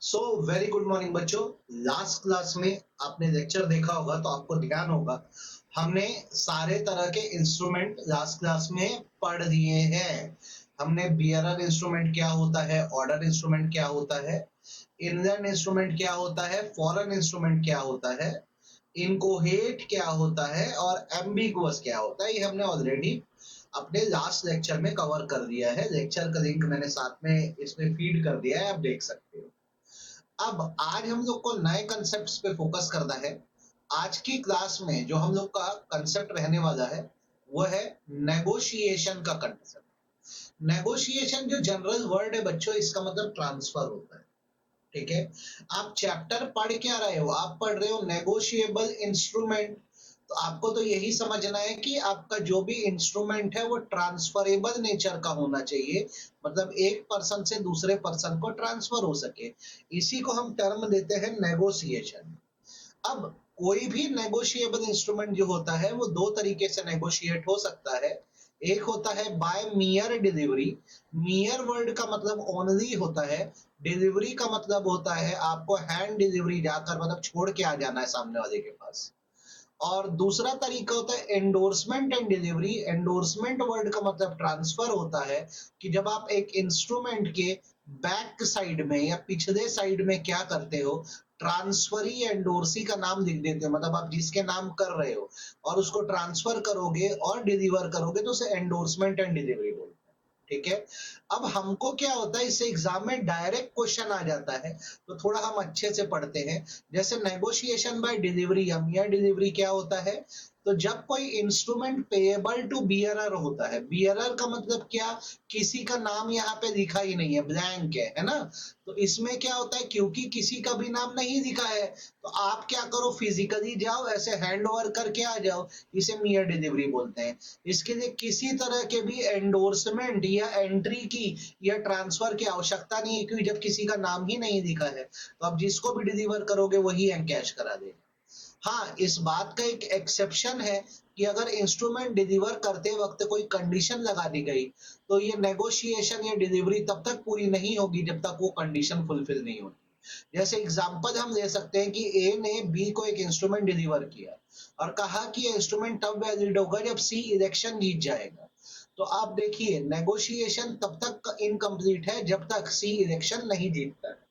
So very good morning बच्चों। Last class में आपने लेक्चर देखा होगा तो आपको ध्यान होगा हमने सारे तरह के इंस्ट्रूमेंट लास्ट क्लास में पढ़ दिए हैं। हमने बियरर इंस्ट्रूमेंट क्या होता है, ऑर्डर इंस्ट्रूमेंट क्या होता है, इनलैंड इंस्ट्रूमेंट क्या होता है, फॉरेन इंस्ट्रूमेंट क्या होता है, इनकोहेट क्या होता है और एम्बिगुअस क्या होता है। ये हमने ऑलरेडी अपने लास्ट लेक्चर में कवर कर दिया है। लेक्चर का लिंक मैंने साथ में इसमें फीड कर दिया है, आप देख सकते हो। अब आज हम लोग को नए कंसेप्ट्स पे फोकस करना है। आज की क्लास में जो हम लोग का कंसेप्ट रहने वाला है वो है नेगोशिएशन का कंसेप्ट। नेगोशिएशन जो जनरल वर्ड है बच्चों, इसका मतलब ट्रांसफर होता है। ठीक है, आप चैप्टर पढ़ क्या रहे हो? आप पढ़ रहे हो नेगोशिएबल इंस्ट्रूमेंट। तो आपको तो यही समझना है कि आपका जो भी इंस्ट्रूमेंट है वो ट्रांसफरेबल नेचर का होना चाहिए, मतलब एक पर्सन से दूसरे पर्सन को ट्रांसफर हो सके। इसी को हम टर्म देते हैं नेगोशिएशन। अब कोई भी नेगोशिएबल इंस्ट्रूमेंट जो होता है वो दो तरीके से नेगोशिएट हो सकता है। एक होता है by mere delivery. Mere word का मतलब ओनली होता है, डिलीवरी का मतलब होता है आपको हैंड डिलीवरी जाकर मतलब छोड़ के आ जाना है सामने वाले के पास। और दूसरा तरीका होता है endorsement and delivery. Endorsement word का मतलब ट्रांसफर होता है कि जब आप एक इंस्ट्रूमेंट के बैक साइड में या पिछले साइड में क्या करते हो, ट्रांसफरी एंडोर्सी का नाम लिख देते हो, मतलब आप जिसके नाम कर रहे हो और उसको ट्रांसफर करोगे और डिलीवर करोगे तो उसे एंडोर्समेंट एंड डिलीवरी बोलते हैं। ठीक है, अब हमको क्या होता है, इससे एग्जाम में डायरेक्ट क्वेश्चन आ जाता है तो थोड़ा हम अच्छे से पढ़ते हैं। जैसे नेगोशिएशन बाय डिलीवरी या मियर डिलीवरी क्या होता है, तो जब कोई इंस्ट्रूमेंट पेएबल टू बियरर होता है, बियरर का मतलब क्या, किसी का नाम यहाँ पे लिखा ही नहीं है, ब्लैंक है ना। तो इसमें क्या होता है, क्योंकि किसी का भी नाम नहीं लिखा है तो आप क्या करो, फिजिकली जाओ, ऐसे हैंड ओवर करके आ जाओ। इसे मियर डिलीवरी बोलते हैं। इसके लिए किसी तरह के भी एंडोर्समेंट या एंट्री की या ट्रांसफर की आवश्यकता नहीं है, क्योंकि जब किसी का नाम ही नहीं लिखा है तो आप जिसको भी डिलीवर करोगे वही एनकैश करा देगा। हाँ, इस बात का एक एक्सेप्शन है कि अगर इंस्ट्रूमेंट डिलीवर करते वक्त कोई कंडीशन लगा दी गई तो ये नेगोशिएशन या डिलीवरी तब तक पूरी नहीं होगी जब तक वो कंडीशन फुलफिल नहीं होती। जैसे एग्जांपल हम ले सकते हैं कि ए ने बी को एक इंस्ट्रूमेंट डिलीवर किया और कहा कि ये इंस्ट्रूमेंट तब वैलिड होगा जब सी इलेक्शन जीत जाएगा। तो आप देखिए, नेगोशिएशन तब तक इनकम्प्लीट है जब तक सी इलेक्शन नहीं जीतता है।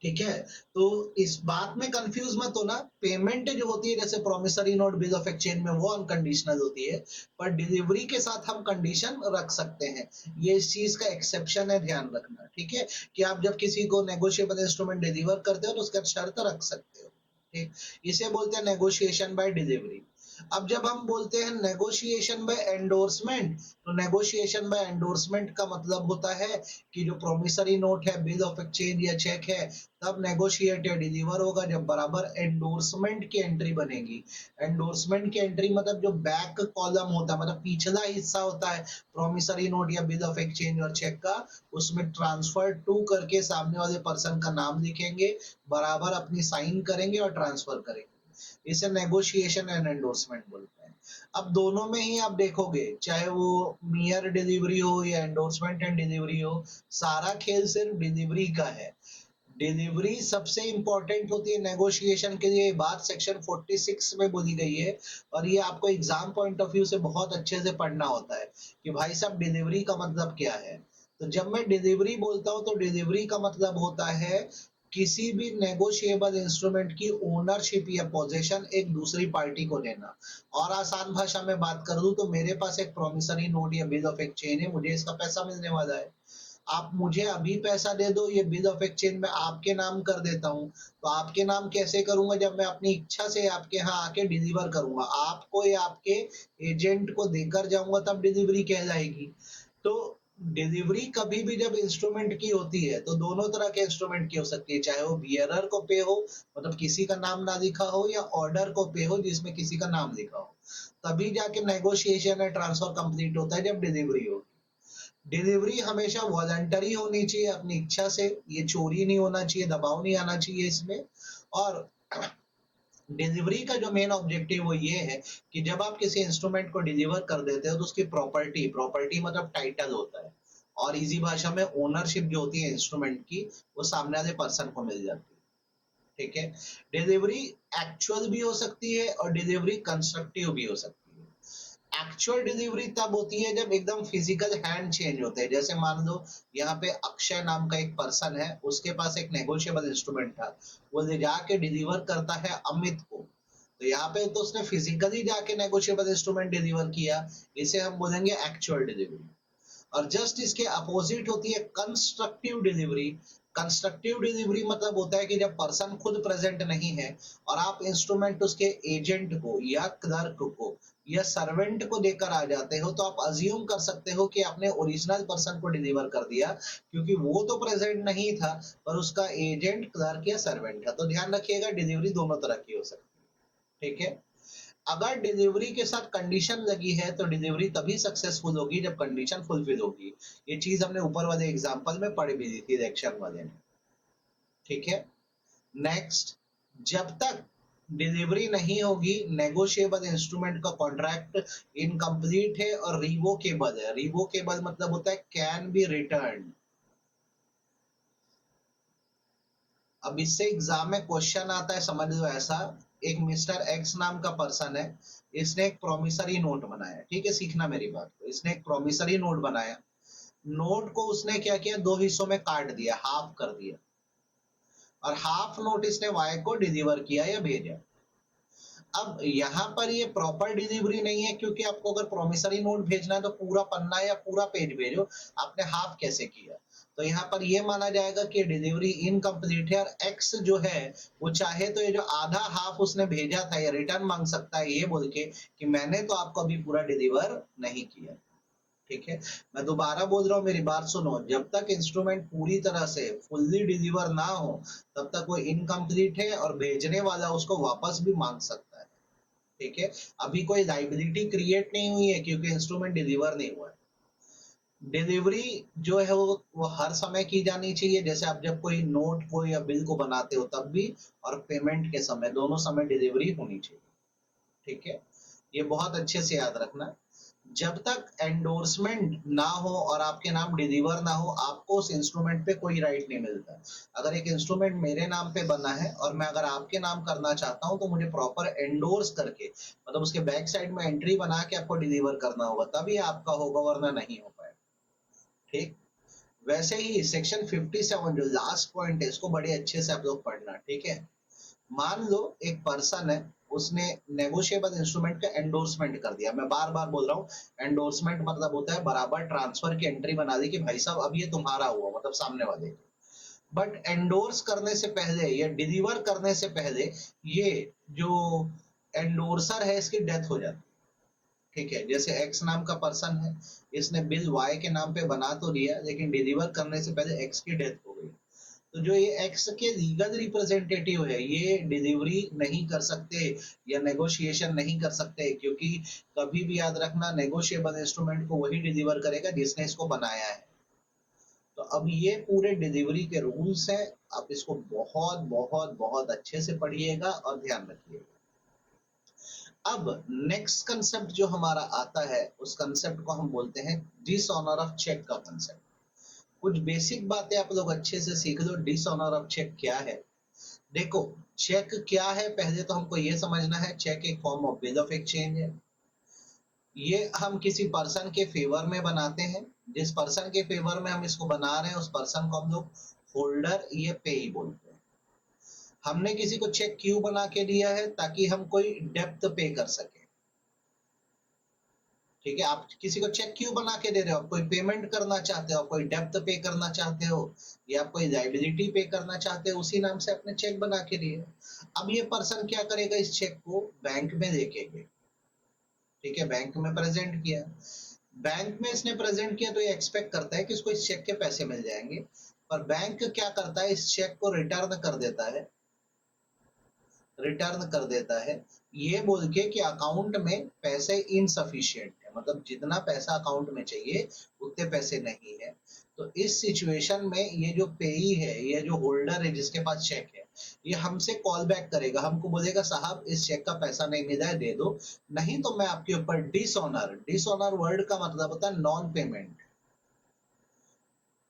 ठीक है, तो इस बात में कंफ्यूज मत होना। पेमेंट जो होती है जैसे promissory note, bill of exchange में, वो अनकंडीशनल होती है, पर डिलीवरी के साथ हम कंडीशन रख सकते हैं। ये इस चीज का एक्सेप्शन है, ध्यान रखना। ठीक है, कि आप जब किसी को नेगोशिएबल इंस्ट्रूमेंट डिलीवर करते हो तो उसका शर्त रख सकते हो। ठीक, इसे बोलते हैं नेगोशिएशन बाय डिलीवरी। अब जब हम बोलते हैं नेगोशिएशन बाय एंडोर्समेंट, तो नेगोशिएशन बाय एंडोर्समेंट का मतलब होता है कि जो प्रोमिसरी नोट है, बिल ऑफ एक्सचेंज या चेक है, तब नेगोशिएट या डिलीवर होगा जब बराबर एंडोर्समेंट की एंट्री बनेगी। एंडोर्समेंट की एंट्री मतलब जो बैक कॉलम होता है, मतलब पिछला हिस्सा होता है प्रोमिसरी नोट या बिल ऑफ एक्सचेंज और चेक का, उसमें ट्रांसफर टू करके सामने वाले पर्सन का नाम लिखेंगे, बराबर अपनी साइन करेंगे और ट्रांसफर करेंगे। इसे नेगोशिएशन एंड एंडोर्समेंट बोलते हैं। अब दोनों में ही आप देखोगे, चाहे वो मियर डिलीवरी हो या एंडोर्समेंट एंड डिलीवरी हो, सारा खेल सिर्फ डिलीवरी का है। डिलीवरी सबसे इंपॉर्टेंट होती है नेगोशिएशन के लिए, बात सेक्शन 46 में बोली गई है। और ये आपको एग्जाम पॉइंट ऑफ व्यू से बहुत अच्छे से पढ़ना होता है कि भाई साहब डिलीवरी का मतलब क्या है। तो जब मैं डिलीवरी बोलता हूँ तो डिलीवरी का मतलब होता है किसी भी नेगोशिएबल इंस्ट्रूमेंट की ओनरशिप या पोजीशन एक दूसरी पार्टी को लेना। और आसान भाषा में बात कर दूं तो मेरे पास एक प्रोमिसरी नोट या बिल ऑफ एक्सचेंज है, मुझे इसका पैसा मिलने वाला है। आप मुझे अभी पैसा दे दो, ये बिल ऑफ एक्सचेंज में आपके नाम कर देता हूँ। तो आपके नाम कैसे करूंगा, जब मैं अपनी इच्छा से आपके यहाँ आके डिलीवर करूंगा, आपको या आपके एजेंट को देकर जाऊंगा तब डिलीवरी कहलाएगी। तो डिलीवरी कभी भी जब इंस्ट्रूमेंट की होती है तो दोनों तरह के इंस्ट्रूमेंट की हो सकती है, चाहे वो बियरर को पे हो, मतलब किसी का नाम ना लिखा हो, या ऑर्डर को पे हो जिसमें किसी का नाम लिखा हो। तभी जाके नेगोशिएशन या ट्रांसफर कंप्लीट होता है जब डिलीवरी हो। डिलीवरी हमेशा वॉलंटरी होनी चाहिए, अपनी इच्छा से, ये चोरी नहीं होना चाहिए, दबाव नहीं आना चाहिए इसमें। और डिलीवरी का जो मेन ऑब्जेक्टिव वो ये है कि जब आप किसी इंस्ट्रूमेंट को डिलीवर कर देते हो तो उसकी प्रॉपर्टी, प्रॉपर्टी मतलब टाइटल होता है, और इजी भाषा में ओनरशिप जो होती है इंस्ट्रूमेंट की वो सामने वाले पर्सन को मिल जाती है। ठीक है, डिलीवरी एक्चुअल भी हो सकती है और डिलीवरी कंस्ट्रक्टिव भी हो सकती है। एक्चुअल डिलीवरी तब होती है जब एकदम फिजिकल हैंड चेंज होते हैं। जैसे मान लो यहाँ पे अक्षय नाम का एक पर्सन है, उसके पास एक नेगोशिएबल इंस्ट्रूमेंट था, वो ले जाके डिलीवर करता है अमित को, तो यहाँ पे तो उसने फिजिकली जाके नेगोशिएबल इंस्ट्रूमेंट डिलीवर किया, इसे हम बोलेंगे एक्चुअल डिलीवरी। और जस्ट इसके अपोजिट होती है कंस्ट्रक्टिव डिलीवरी। कंस्ट्रक्टिव डिलीवरी मतलब होता है कि जब पर्सन खुद प्रेजेंट नहीं है और आप इंस्ट्रूमेंट उसके एजेंट को या क्लर्क को या सर्वेंट को देकर आ जाते हो, तो आप अज्यूम कर सकते हो कि आपने ओरिजिनल पर्सन को डिलीवर कर दिया, क्योंकि वो तो प्रेजेंट नहीं था पर उसका एजेंट, क्लर्क या सर्वेंट था। तो ध्यान रखिएगा, डिलीवरी दोनों तरह की हो सकती है। ठीक है, अगर डिलीवरी के साथ कंडीशन लगी है तो डिलीवरी तभी सक्सेसफुल होगी जब कंडीशन फुलफिल होगी। ये चीज हमने ऊपर वाले एग्जांपल में पढ़ी भी थी लेक्चर वाले में। ठीक है, नेक्स्ट, जब तक डिलीवरी नहीं होगी नेगोशिएबल इंस्ट्रूमेंट का कॉन्ट्रैक्ट इनकम्प्लीट है और रिवोकेबल है। रिवोकेबल मतलब होता है कैन बी रिटर्न। अब इससे एग्जाम में क्वेश्चन आता है, समझ लो ऐसा, एक मिस्टर एक्स नाम का पर्सन है, इसने एक प्रोमिसरी नोट बनाया। ठीक है, सीखना मेरी बात को, इसने एक प्रोमिसरी नोट बनाया, नोट को उसने क्या किया, दो हिस्सों में काट दिया, हाफ कर दिया, और हाफ नोट इसने वाई को डिलीवर किया या भेजा। अब यहाँ पर ये प्रॉपर डिलीवरी नहीं है, क्योंकि आपको अगर प्रोमिसरी नोट भेजना है तो पूरा पन्ना या पूरा पेज भेजो, आपने हाफ कैसे किया। तो यहाँ पर ये माना जाएगा कि डिलीवरी इनकम्प्लीट है, और एक्स जो है वो चाहे तो ये जो आधा हाफ उसने भेजा था ये रिटर्न मांग सकता है, ये बोल के कि मैंने तो आपको अभी पूरा डिलीवर नहीं किया। ठीक है, मैं दोबारा बोल रहा हूँ, मेरी बात सुनो, जब तक इंस्ट्रूमेंट पूरी तरह से फुल्ली डिलीवर ना हो तब तक वो इनकम्प्लीट है और भेजने वाला उसको वापस भी मांग सकता है। ठीक है, अभी कोई लाइबिलिटी क्रिएट नहीं हुई है क्योंकि इंस्ट्रूमेंट डिलीवर नहीं हुआ है। डिलीवरी जो है वो हर समय की जानी चाहिए, जैसे आप जब कोई नोट को या बिल को बनाते हो तब भी, और पेमेंट के समय, दोनों समय डिलीवरी होनी चाहिए। ठीक है, ये बहुत अच्छे से याद रखना। जब तक एंडोर्समेंट ना हो और आपके नाम डिलीवर ना हो, आपको उस इंस्ट्रूमेंट पे कोई राइट नहीं मिलता। अगर एक इंस्ट्रूमेंट मेरे नाम पे बना है और मैं अगर आपके नाम करना चाहता हूं तो मुझे प्रॉपर एंडोर्स करके, मतलब उसके बैक साइड में एंट्री बना के आपको डिलीवर करना होगा, तभी आपका होगा, वरना नहीं हो पाएगा। ठीक, वैसे ही सेक्शन 57 जो लास्ट पॉइंट है, इसको बड़े अच्छे से आप लोग पढ़ना। ठीक है, मान लो एक पर्सन है, उसने नेगोशिएबल इंस्ट्रूमेंट का एंडोर्समेंट कर दिया। मैं बार बार बोल रहा हूँ, एंडोर्समेंट मतलब होता है बराबर ट्रांसफर की एंट्री बना दी कि भाई साहब अब ये तुम्हारा हुआ, मतलब सामने वाले। बट एंडोर्स करने से पहले या डिलीवर करने से पहले ये जो एंडोर्सर है इसकी डेथ हो जाती है। ठीक है, जैसे एक्स नाम का पर्सन है, इसने बिल वाई के नाम पे बना तो दिया, लेकिन डिलीवर करने से पहले एक्स की डेथ हो गई, तो जो ये एक्स के लीगल रिप्रेजेंटेटिव है ये डिलीवरी नहीं कर सकते या नेगोशिएशन नहीं कर सकते, क्योंकि कभी भी याद रखना, नेगोशिएबल इंस्ट्रूमेंट को वही डिलीवर करेगा जिसने इसको बनाया है। तो अब ये पूरे डिलीवरी के रूल्स हैं, आप इसको बहुत बहुत बहुत अच्छे से पढ़िएगा और ध्यान रखिएगा। अब नेक्स्ट कंसेप्ट जो हमारा आता है, उस कंसेप्ट को हम बोलते हैं डिसऑनर ऑफ चेक का कंसेप्ट। कुछ बेसिक बातें आप लोग अच्छे से सीख लो। डिसऑनर ऑफ चेक क्या है? देखो, चेक क्या है, पहले तो हमको ये समझना है, चेक एक form of bill of exchange है। ये हम किसी पर्सन के फेवर में बनाते हैं, जिस पर्सन के फेवर में हम इसको बना रहे हैं उस पर्सन को हम लोग होल्डर या पेई बोलते हैं। हमने किसी को चेक क्यों बना के दिया है? ताकि हम कोई डेप्थ पे कर सके। ठीक है, आप किसी को चेक क्यों बना के दे रहे हो? आप कोई पेमेंट करना चाहते हो, आप कोई डेप्थ पे करना चाहते हो, या आप कोई लाइबिलिटी पे करना चाहते हो, उसी नाम से आपने चेक बना के दिए। अब ये पर्सन क्या करेगा, इस चेक को बैंक में लेके गए। ठीक है, बैंक में प्रेजेंट किया, बैंक में इसने प्रेजेंट किया तो ये एक्सपेक्ट करता है कि इसको इस चेक के पैसे मिल जाएंगे, पर बैंक क्या करता है, इस चेक को रिटर्न कर देता है। रिटर्न कर देता है ये बोल के कि अकाउंट में पैसे इनसफिशिएंट है, मतलब जितना पैसा अकाउंट में चाहिए उतने पैसे नहीं है। तो इस सिचुएशन में ये जो पेई है, ये जो होल्डर है जिसके पास चेक है, ये हमसे कॉल बैक करेगा, हमको बोलेगा साहब इस चेक का पैसा नहीं मिला है, दे दो, नहीं तो मैं आपके ऊपर डिसऑनर, डिसऑनर वर्ड का मतलब होता है नॉन पेमेंट,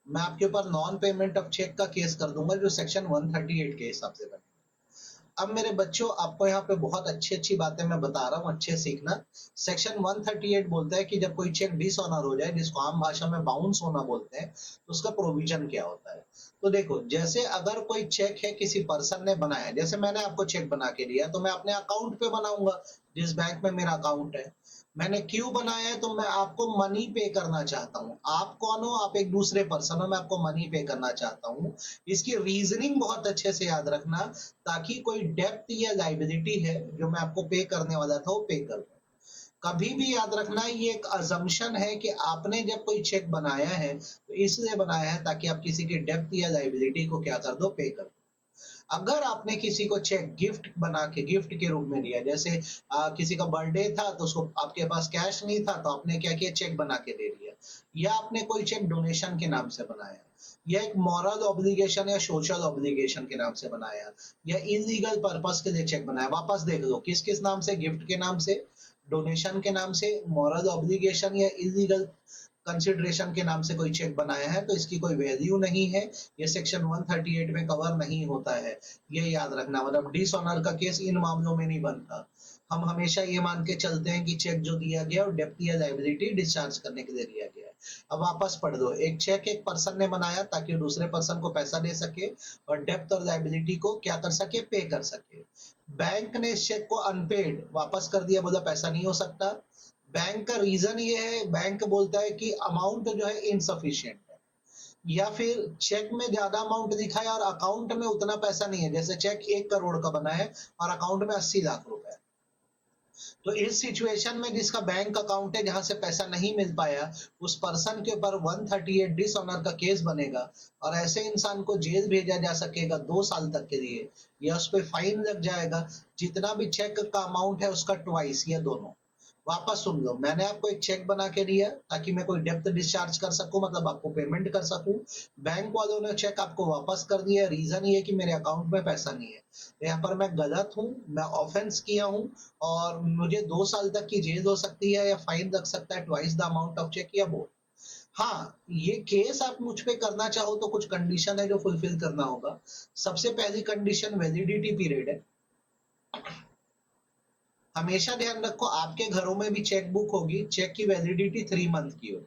मैं आपके ऊपर नॉन पेमेंट ऑफ चेक का केस कर दूंगा जो सेक्शन 138 के हिसाब से बने। अब मेरे बच्चों आपको यहाँ पे बहुत अच्छी अच्छी बातें मैं बता रहा हूँ, अच्छे सीखना। सेक्शन 138 बोलता है कि जब कोई चेक डिसऑनर हो जाए, जिसको आम भाषा में बाउंस होना बोलते हैं, तो उसका प्रोविजन क्या होता है। तो देखो, जैसे अगर कोई चेक है किसी पर्सन ने बनाया, जैसे मैंने आपको चेक बना के दिया, तो मैं अपने अकाउंट पे बनाऊंगा जिस बैंक में मेरा अकाउंट है। मैंने क्यों बनाया है, तो मैं आपको मनी पे करना चाहता हूँ। आप कौन हो, आप एक दूसरे पर्सन हो, मैं आपको मनी पे करना चाहता हूँ। इसकी रीजनिंग बहुत अच्छे से याद रखना, ताकि कोई डेप्थ या लाइबिलिटी है जो मैं आपको पे करने वाला था वो पे कर दूं। कभी भी याद रखना, ये एक अजम्पशन है कि आपने जब कोई चेक बनाया है तो इसलिए बनाया है ताकि आप किसी की डेप्थ या लाइबिलिटी को क्या कर दो, पे कर दो। अगर आपने किसी को चेक गिफ्ट बना के, गिफ्ट के रूप में दिया, जैसे किसी का बर्थडे था तो उसको आपके पास कैश नहीं था तो आपने क्या किया, चेक बना के दे दिया, या आपने कोई चेक डोनेशन के नाम से बनाया, या एक मॉरल ऑब्लिगेशन या सोशल ऑब्लिगेशन के नाम से बनाया, या इलीगल पर्पस के लिए चेक बनाया, वापस देख लो किस किस नाम से, गिफ्ट के नाम से, डोनेशन के नाम से, मॉरल ऑब्लिगेशन या इलीगल कंसिडरेशन के नाम से कोई चेक बनाया है, तो इसकी कोई वैल्यू नहीं है। ये सेक्शन 138 में कवर नहीं होता है। ये याद रखना, मतलब डिसऑनर का केस इन मामलों में नहीं बनता। हम हमेशा ये मान के चलते हैं कि चेक जो दिया गया और डेप्थ या लायबिलिटी डिस्चार्ज करने के लिए दिया गया है। अब वापस पढ़ दो, एक चेक एक पर्सन ने बनाया ताकि दूसरे पर्सन को पैसा दे सके और डेप्थ और लायबिलिटी को क्या कर सके, पे कर सके। बैंक ने इस चेक को अनपेड वापस कर दिया, बोला पैसा नहीं हो सकता। बैंक का रीजन ये है, बैंक बोलता है कि अमाउंट जो है इनसफिशिएंट है, या फिर चेक में ज्यादा अमाउंट दिखा है और अकाउंट में उतना पैसा नहीं है, जैसे चेक 1 करोड़ का बना है और अकाउंट में 80 लाख रुपए है। तो इस सिचुएशन में जिसका बैंक अकाउंट है जहां से पैसा नहीं मिल पाया, उस पर्सन के ऊपर 138 डिसऑनर का केस बनेगा और ऐसे इंसान को जेल भेजा जा सकेगा 2 साल तक के लिए, या उस पर फाइन लग जाएगा, जितना भी चेक का अमाउंट है उसका ट्वाइस या दोनों। वापस सुन लो, मैंने आपको एक चेक बना के दिया ताकि मैं कोई डेप्थ डिस्चार्ज कर सकूं, मतलब आपको पेमेंट कर सकूं। बैंक वालों ने चेक आपको वापस कर दिया, रीजन ये कि मेरे अकाउंट में पैसा नहीं है। यहाँ पर मैं गलत हूँ, मैं ऑफेंस किया हूँ और मुझे 2 साल तक की जेल हो सकती है या फाइन लग सकता है twice the amount of cheque या बोल। हाँ, ये केस आप मुझ पे करना चाहो तो कुछ कंडीशन है जो फुलफिल करना होगा। सबसे पहली कंडीशन वैलिडिटी पीरियड है। हमेशा ध्यान रखो, आपके घरों में भी चेक बुक होगी, चेक की वैलिडिटी 3 मंथ की होगी।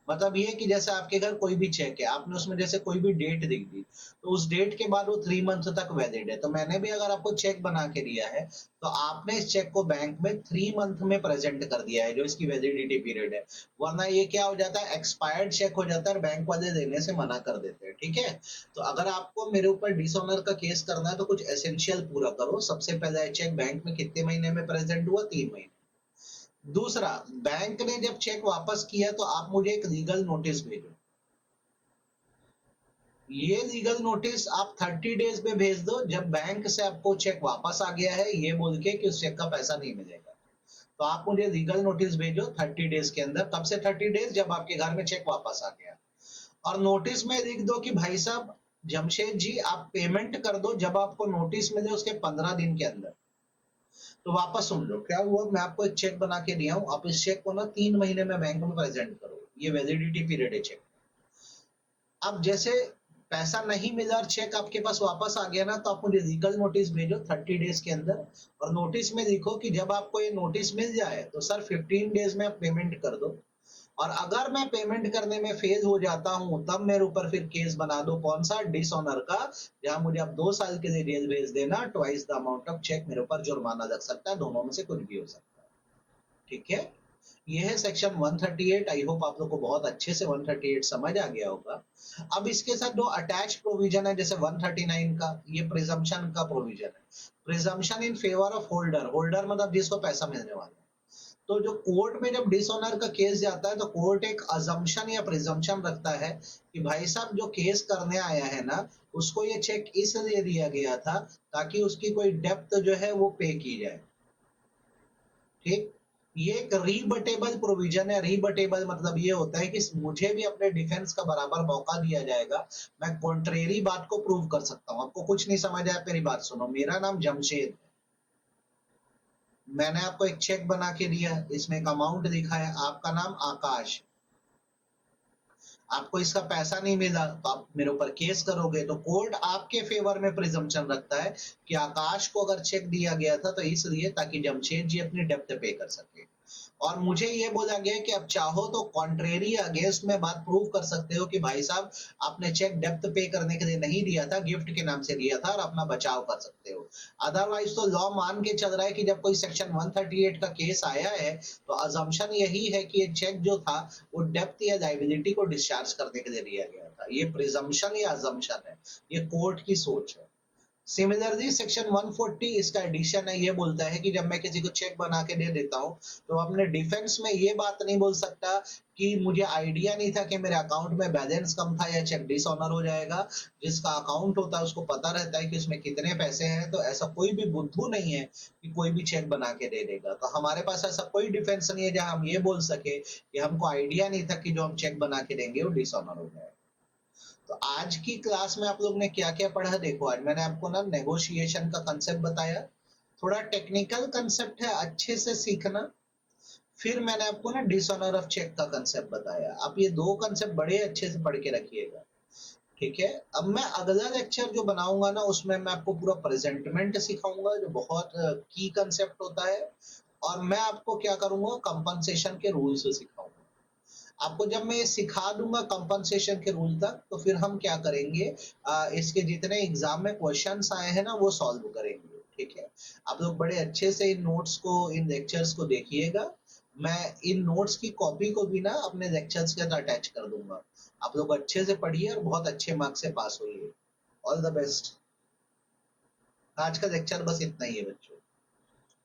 मतलब ये कि जैसे आपके घर कोई भी चेक है, आपने उसमें जैसे कोई भी डेट लिख दी, तो उस डेट के बाद वो 3 मंथ तक वैलिड है। तो मैंने भी अगर आपको चेक बना के दिया है तो आपने इस चेक को बैंक में 3 मंथ में प्रेजेंट कर दिया है, जो इसकी वैलिडिटी पीरियड है। वरना ये क्या हो जाता है, एक्सपायर्ड चेक हो जाता है और बैंक वाले देने से मना कर देते हैं। ठीक है, तो अगर आपको मेरे ऊपर डिसऑनर का केस करना है तो कुछ एसेंशियल पूरा करो। सबसे पहला चेक बैंक में कितने महीने में प्रेजेंट हुआ, 3 महीने। दूसरा, बैंक ने जब चेक वापस किया तो आप मुझे एक लीगल नोटिस भेजो। ये लीगल नोटिस आप 30 डेज में भेज दो, जब बैंक से आपको चेक वापस आ गया है ये बोल के कि उस चेक का पैसा नहीं मिलेगा। तो आप मुझे लीगल नोटिस भेजो 30 डेज के अंदर। कब से 30 डेज, जब आपके घर में चेक वापस आ गया। और नोटिस में लिख दो कि भाई साहब जमशेद जी, आप पेमेंट कर दो जब आपको नोटिस मिले उसके 15 दिन के अंदर। तो वापस सुन लो क्या हुआ, मैं आपको एक चेक बना के दिया हूँ, आप इस चेक को ना 3 महीने में बैंक में प्रेजेंट करो, ये वैलिडिटी पीरियड है चेक। अब जैसे पैसा नहीं मिला और चेक आपके पास वापस आ गया ना, तो आप मुझे लीगल नोटिस भेजो 30 डेज के अंदर। और नोटिस में लिखो कि जब आपको ये नोटिस मिल जाए तो सर 15 डेज में आप पेमेंट कर दो। और अगर मैं पेमेंट करने में फेल हो जाता हूं तब मेरे ऊपर फिर केस बना दो, कौन सा, डिसऑनर का, जहां मुझे अब 2 साल के लिए जेल भेज देना, twice the amount of cheque मेरे ऊपर जुर्माना लग सकता है, दोनों में से कुछ भी हो सकता है। ठीक है, ये है सेक्शन 138। आई होप आप लोग को बहुत अच्छे से 138 समझ आ गया होगा। अब इसके साथ दो अटैच प्रोविजन है, जैसे 139 का, ये प्रिजम्पशन का प्रोविजन है। Presumption in favour of holder, holder मतलब जिसको पैसा मिलने वाला है। तो जो कोर्ट में जब डिसऑनर का केस जाता है तो कोर्ट एक अजम्पशन या प्रिजम्पशन रखता है कि भाई साहब जो केस करने आया है ना, उसको ये चेक इसलिए दिया गया था ताकि उसकी कोई डेप्थ जो है वो पे की जाए। ठीक, ये एक रीबटेबल प्रोविजन है। रीबटेबल मतलब ये होता है कि मुझे भी अपने डिफेंस का बराबर मौका दिया जाएगा, मैं कॉन्ट्रेरी बात को प्रूव कर सकता हूँ। आपको कुछ नहीं समझ आया, मेरी बात सुनो। मेरा नाम जमशेद है, मैंने आपको एक चेक बना के दिया, इसमें एक अमाउंट लिखा है, आपका नाम आकाश। आपको इसका पैसा नहीं मिला तो आप मेरे ऊपर केस करोगे, तो कोर्ट आपके फेवर में प्रिजम्पशन रखता है कि आकाश को अगर चेक दिया गया था तो इसलिए ताकि जमशेद जी अपनी डेप्थ पे कर सके। और मुझे ये बोला गया कि अब चाहो तो कॉन्ट्रेरी अगेंस्ट में बात प्रूव कर सकते हो कि भाई साहब आपने चेक डेप्थ पे करने के लिए नहीं दिया था, गिफ्ट के नाम से दिया था, और अपना बचाव कर सकते हो। अदरवाइज तो लॉ मान के चल रहा है कि जब कोई सेक्शन 138 का केस आया है तो अजम्पशन यही है कि ये चेक जो था वो डेप्थ या लायबिलिटी को डिस्चार्ज करने के लिए दिया गया था। ये प्रिजम्पशन या अजम्पशन है, ये कोर्ट की सोच है। सिमिलरली सेक्शन 140 इसका एडिशन है, ये बोलता है कि जब मैं किसी को चेक बना के दे देता हूँ तो अपने डिफेंस में ये बात नहीं बोल सकता कि मुझे आइडिया नहीं था कि मेरे अकाउंट में बैलेंस कम था या चेक डिसऑनर हो जाएगा। जिसका अकाउंट होता है उसको पता रहता है कि उसमें कितने पैसे हैं, तो ऐसा कोई भी बुद्धू नहीं है कि कोई भी चेक बना के दे देगा। तो हमारे पास ऐसा कोई डिफेंस नहीं है जहां हम ये बोल सके कि हमको आइडिया नहीं था कि जो हम चेक बना के देंगे वो डिसऑनर हो जाएगा। तो आज की क्लास में आप लोग ने क्या क्या पढ़ा, देखो आज मैंने आपको ना नेगोशिएशन का कंसेप्ट बताया, थोड़ा टेक्निकल कंसेप्ट है, अच्छे से सीखना। फिर मैंने आपको ना डिसऑनर ऑफ चेक का कंसेप्ट बताया, आप ये दो कंसेप्ट बड़े अच्छे से पढ़ के रखिएगा, ठीक है। अब मैं अगला लेक्चर जो बनाऊंगा ना उसमें मैं आपको पूरा प्रेजेंटमेंट सिखाऊंगा जो बहुत की कंसेप्ट होता है, और मैं आपको क्या करूंगा कंपनसेशन के रूल्स सिखाऊंगा। आपको जब मैं ये सिखा दूंगा कंपनसेशन के रूल तक, तो फिर हम क्या करेंगे, इसके जितने एग्जाम में क्वेश्चंस आए हैं ना वो सॉल्व करेंगे, ठीक है। आप लोग बड़े अच्छे से इन नोट्स को, इन लेक्चर्स को देखिएगा। मैं इन नोट्स की कॉपी को भी ना अपने लेक्चर्स के साथ अटैच कर दूंगा। आप लोग अच्छे से पढ़िए और बहुत अच्छे मार्क्स से पास होइए। All the best. आज का लेक्चर बस इतना ही है बच्चों।